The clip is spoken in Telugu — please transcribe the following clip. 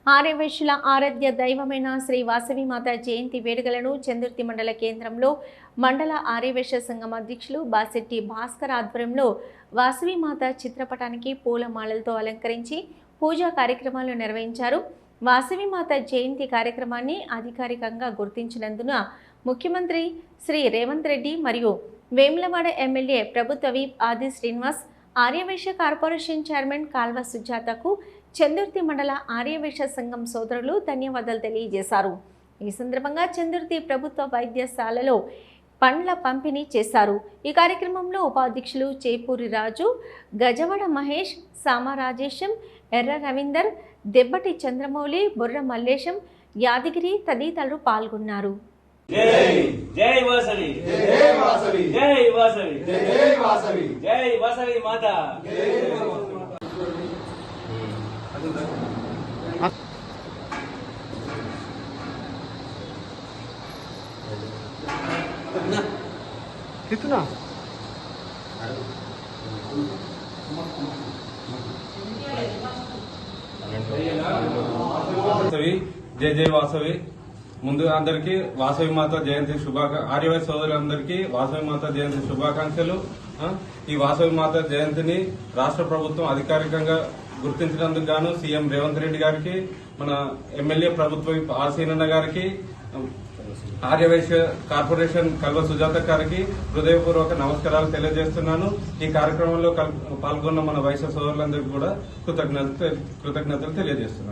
ఆర్యవైశ్యుల ఆరాధ్య దైవమైన శ్రీ వాసవిమాత జయంతి వేడుకలను చందుర్తి మండల కేంద్రంలో మండల ఆర్యవైశ్య సంఘం అధ్యక్షులు బాసెట్టి భాస్కర్ ఆధ్వర్యంలో వాసవిమాత చిత్రపటానికి పూలమాలలతో అలంకరించి పూజా కార్యక్రమాలు నిర్వహించారు. వాసవిమాత జయంతి కార్యక్రమాన్ని అధికారికంగా గుర్తించినందున ముఖ్యమంత్రి శ్రీ రేవంత్ రెడ్డి మరియు వేములవాడ ఎమ్మెల్యే ప్రభుత్వ విప్ ఆది శ్రీనివాస్, ఆర్యవైశ్య కార్పొరేషన్ చైర్మన్ కాల్వ సుజాతకు చందుర్తి మండల ఆర్యవైశ్య సంఘం సోదరులు ధన్యవాదాలు తెలియజేశారు. ఈ సందర్భంగా చందుర్తి ప్రభుత్వ వైద్యశాలలో పండ్ల పంపిణీ చేశారు. ఈ కార్యక్రమంలో ఉపాధ్యక్షులు చేపూరి రాజు, గజవడ మహేష్, సామ రాజేశం, ఎర్ర రవీందర్, దెబ్బటి చంద్రమౌళి, బుర్ర మల్లేశం, యాదగిరి తదితరులు పాల్గొన్నారు. జై జై వాసవి, జై వాసవి, జై వాసవి, జై వాసవి, జై వాసవి మాత. कितना जय जय वासवी ముందు అందరికీ వాసవి మాత జయంతి ఆర్యవైశ్య సోదరులందరికీ వాసవి మాత జయంతి శుభాకాంక్షలు. ఈ వాసవి మాత జయంతిని రాష్ట్ర ప్రభుత్వం అధికారికంగా గుర్తించినందుకు గాను సీఎం రేవంత్ రెడ్డి గారికి, మన ఎమ్మెల్యే ప్రభుత్వ ఆర్ సీనన్న గారికి, ఆర్యవైశ్య కార్పొరేషన్ కల్వ సుజాత గారికి హృదయపూర్వక నమస్కారాలు తెలియజేస్తున్నాను. ఈ కార్యక్రమంలో పాల్గొన్న మన వైశ్య సోదరులందరికీ కూడా కృతజ్ఞతలు తెలియజేస్తున్నాను.